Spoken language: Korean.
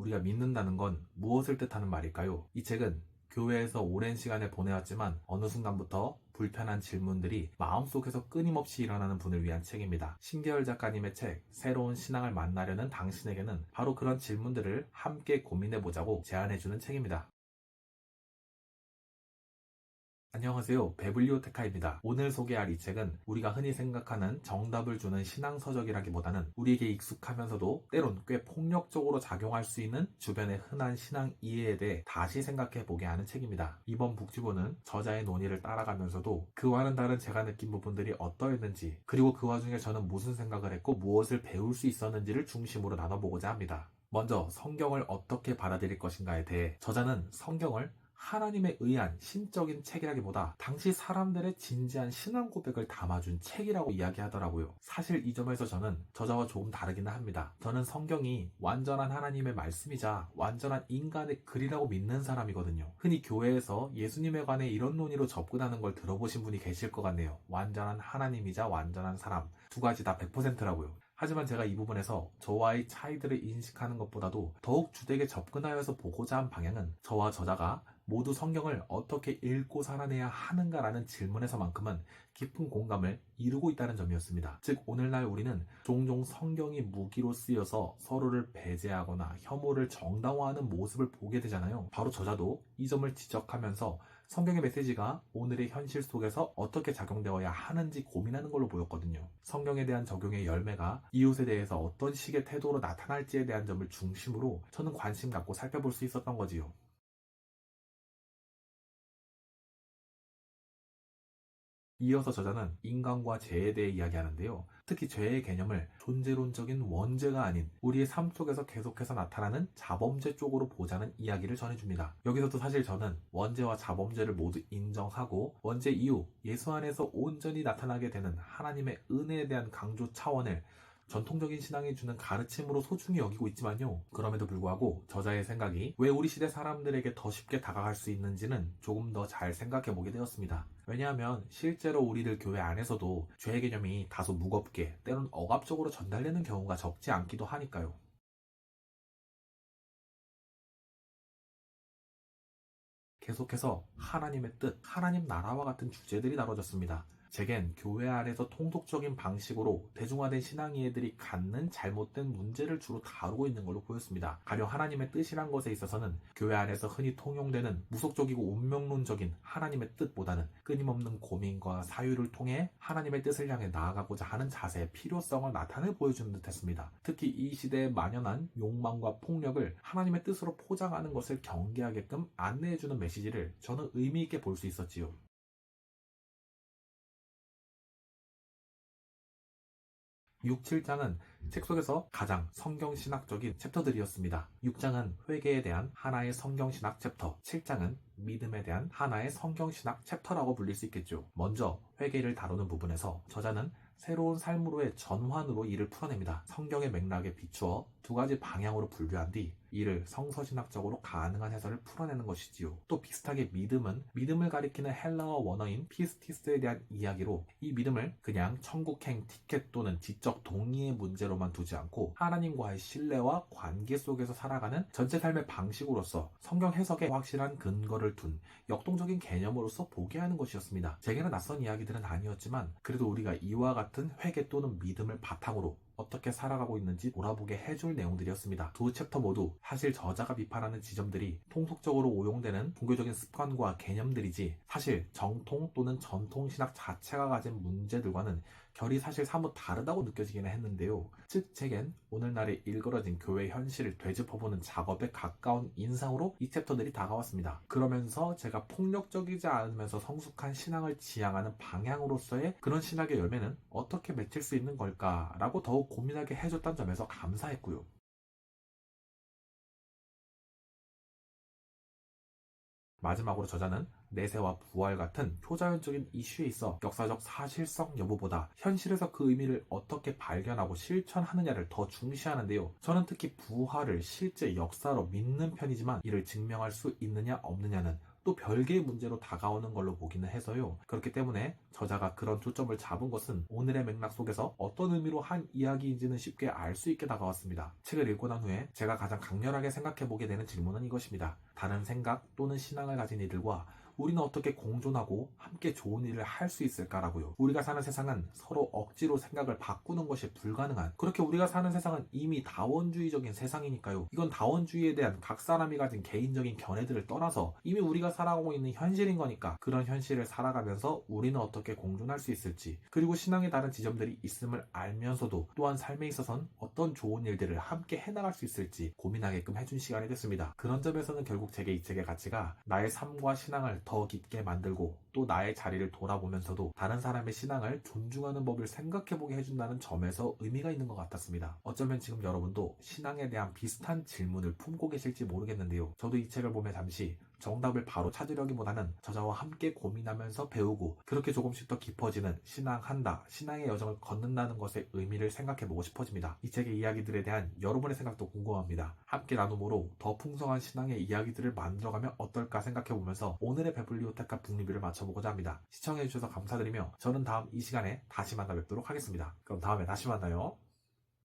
우리가 믿는다는 건 무엇을 뜻하는 말일까요? 이 책은 교회에서 오랜 시간을 보내왔지만 어느 순간부터 불편한 질문들이 마음속에서 끊임없이 일어나는 분을 위한 책입니다. 신계열 작가님의 책 새로운 신앙을 만나려는 당신에게는 바로 그런 질문들을 함께 고민해보자고 제안해주는 책입니다. 안녕하세요. 베블리오테카입니다. 오늘 소개할 이 책은 우리가 흔히 생각하는 정답을 주는 신앙서적이라기보다는 우리에게 익숙하면서도 때론 꽤 폭력적으로 작용할 수 있는 주변의 흔한 신앙 이해에 대해 다시 생각해보게 하는 책입니다. 이번 북지보는 저자의 논의를 따라가면서도 그와는 다른 제가 느낀 부분들이 어떠했는지, 그리고 그 와중에 저는 무슨 생각을 했고 무엇을 배울 수 있었는지를 중심으로 나눠보고자 합니다. 먼저 성경을 어떻게 받아들일 것인가에 대해 저자는 성경을 하나님에 의한 신적인 책이라기보다 당시 사람들의 진지한 신앙 고백을 담아준 책이라고 이야기하더라고요. 사실 이 점에서 저는 저자와 조금 다르기는 합니다. 저는 성경이 완전한 하나님의 말씀이자 완전한 인간의 글이라고 믿는 사람이거든요. 흔히 교회에서 예수님에 관해 이런 논의로 접근하는 걸 들어보신 분이 계실 것 같네요. 완전한 하나님이자 완전한 사람, 두 가지 다 100%라고요. 하지만 제가 이 부분에서 저와의 차이들을 인식하는 것보다도 더욱 주되게 접근하여서 보고자 한 방향은 저와 저자가 모두 성경을 어떻게 읽고 살아내야 하는가라는 질문에서만큼은 깊은 공감을 이루고 있다는 점이었습니다. 즉 오늘날 우리는 종종 성경이 무기로 쓰여서 서로를 배제하거나 혐오를 정당화하는 모습을 보게 되잖아요. 바로 저자도 이 점을 지적하면서 성경의 메시지가 오늘의 현실 속에서 어떻게 작용되어야 하는지 고민하는 걸로 보였거든요. 성경에 대한 적용의 열매가 이웃에 대해서 어떤 식의 태도로 나타날지에 대한 점을 중심으로 저는 관심 갖고 살펴볼 수 있었던 거지요. 이어서 저자는 인간과 죄에 대해 이야기하는데요. 특히 죄의 개념을 존재론적인 원죄가 아닌 우리의 삶 속에서 계속해서 나타나는 자범죄 쪽으로 보자는 이야기를 전해줍니다. 여기서도 사실 저는 원죄와 자범죄를 모두 인정하고 원죄 이후 예수 안에서 온전히 나타나게 되는 하나님의 은혜에 대한 강조 차원을 전통적인 신앙이 주는 가르침으로 소중히 여기고 있지만요. 그럼에도 불구하고 저자의 생각이 왜 우리 시대 사람들에게 더 쉽게 다가갈 수 있는지는 조금 더 잘 생각해 보게 되었습니다. 왜냐하면 실제로 우리들 교회 안에서도 죄의 개념이 다소 무겁게 때론 억압적으로 전달되는 경우가 적지 않기도 하니까요. 계속해서 하나님의 뜻, 하나님 나라와 같은 주제들이 다뤄졌습니다. 제겐 교회 안에서 통속적인 방식으로 대중화된 신앙이해들이 갖는 잘못된 문제를 주로 다루고 있는 걸로 보였습니다. 가령 하나님의 뜻이란 것에 있어서는 교회 안에서 흔히 통용되는 무속적이고 운명론적인 하나님의 뜻보다는 끊임없는 고민과 사유를 통해 하나님의 뜻을 향해 나아가고자 하는 자세의 필요성을 나타내 보여주는 듯했습니다. 특히 이 시대에 만연한 욕망과 폭력을 하나님의 뜻으로 포장하는 것을 경계하게끔 안내해주는 메시지를 저는 의미 있게 볼 수 있었지요. 6, 7장은 책 속에서 가장 성경신학적인 챕터들이었습니다. 6장은 회개에 대한 하나의 성경신학 챕터, 7장은 믿음에 대한 하나의 성경신학 챕터라고 불릴 수 있겠죠. 먼저 회개를 다루는 부분에서 저자는 새로운 삶으로의 전환으로 이를 풀어냅니다. 성경의 맥락에 비추어 두 가지 방향으로 분류한 뒤 이를 성서신학적으로 가능한 해설을 풀어내는 것이지요. 또 비슷하게 믿음은 믿음을 가리키는 헬라어 원어인 피스티스에 대한 이야기로 이 믿음을 그냥 천국행 티켓 또는 지적 동의의 문제로만 두지 않고 하나님과의 신뢰와 관계 속에서 살아가는 전체 삶의 방식으로서 성경 해석에 확실한 근거를 둔 역동적인 개념으로서 보게 하는 것이었습니다. 제게는 낯선 이야기들은 아니었지만 그래도 우리가 이와 같은 회개 또는 믿음을 바탕으로 어떻게 살아가고 있는지 돌아보게 해줄 내용들이었습니다. 두 챕터 모두 사실 저자가 비판하는 지점들이 통속적으로 오용되는 종교적인 습관과 개념들이지 사실 정통 또는 전통 신학 자체가 가진 문제들과는 결이 사실 사뭇 다르다고 느껴지기는 했는데요. 즉 제겐 오늘날의 일그러진 교회 현실을 되짚어보는 작업에 가까운 인상으로 이 챕터들이 다가왔습니다. 그러면서 제가 폭력적이지 않으면서 성숙한 신앙을 지향하는 방향으로서의 그런 신학의 열매는 어떻게 맺힐 수 있는 걸까라고 더욱 고민하게 해줬던 점에서 감사했고요. 마지막으로 저자는 내세와 부활 같은 초자연적인 이슈에 있어 역사적 사실성 여부보다 현실에서 그 의미를 어떻게 발견하고 실천하느냐를 더 중시하는데요. 저는 특히 부활을 실제 역사로 믿는 편이지만 이를 증명할 수 있느냐 없느냐는 또 별개의 문제로 다가오는 걸로 보기는 해서요. 그렇기 때문에 저자가 그런 초점을 잡은 것은 오늘의 맥락 속에서 어떤 의미로 한 이야기인지는 쉽게 알 수 있게 다가왔습니다. 책을 읽고 난 후에 제가 가장 강렬하게 생각해보게 되는 질문은 이것입니다. 다른 생각 또는 신앙을 가진 이들과 우리는 어떻게 공존하고 함께 좋은 일을 할 수 있을까라고요. 우리가 사는 세상은 서로 억지로 생각을 바꾸는 것이 불가능한, 그렇게 우리가 사는 세상은 이미 다원주의적인 세상이니까요. 이건 다원주의에 대한 각 사람이 가진 개인적인 견해들을 떠나서 이미 우리가 살아가고 있는 현실인 거니까, 그런 현실을 살아가면서 우리는 어떻게 공존할 수 있을지, 그리고 신앙의 다른 지점들이 있음을 알면서도 또한 삶에 있어선 어떤 좋은 일들을 함께 해나갈 수 있을지 고민하게끔 해준 시간이 됐습니다. 그런 점에서는 결국 제게 이 책의 가치가 나의 삶과 신앙을 더 깊게 만들고 또 나의 자리를 돌아보면서도 다른 사람의 신앙을 존중하는 법을 생각해보게 해준다는 점에서 의미가 있는 것 같았습니다. 어쩌면 지금 여러분도 신앙에 대한 비슷한 질문을 품고 계실지 모르겠는데요. 저도 이 책을 보며 잠시 정답을 바로 찾으려기보다는 저자와 함께 고민하면서 배우고 그렇게 조금씩 더 깊어지는 신앙한다, 신앙의 여정을 걷는다는 것의 의미를 생각해보고 싶어집니다. 이 책의 이야기들에 대한 여러분의 생각도 궁금합니다. 함께 나눔으로 더 풍성한 신앙의 이야기들을 만들어가면 어떨까 생각해보면서 오늘의 베블리오테카 북리뷰를 마쳐보고자 합니다. 시청해주셔서 감사드리며 저는 다음 이 시간에 다시 만나 뵙도록 하겠습니다. 그럼 다음에 다시 만나요.